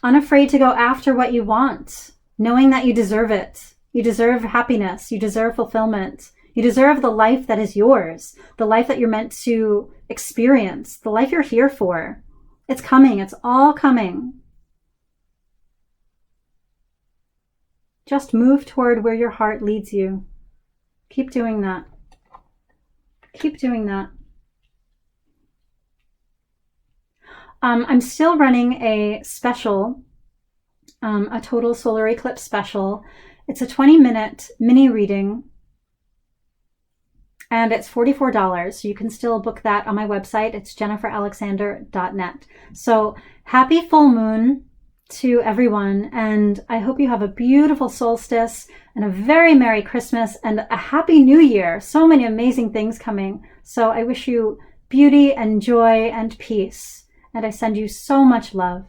Speaker 1: Unafraid to go after what you want, knowing that you deserve it. You deserve happiness. You deserve fulfillment. You deserve the life that is yours, the life that you're meant to experience, the life you're here for. It's coming. It's all coming. Just move toward where your heart leads you. Keep doing that. Keep doing that. I'm still running a special, a total solar eclipse special. It's a 20-minute mini reading, and it's $44. You can still book that on my website. It's jenniferalexander.net. So happy full moon to everyone, and I hope you have a beautiful solstice and a very Merry Christmas and a Happy New Year. So many amazing things coming. So I wish you beauty and joy and peace. And I send you so much love.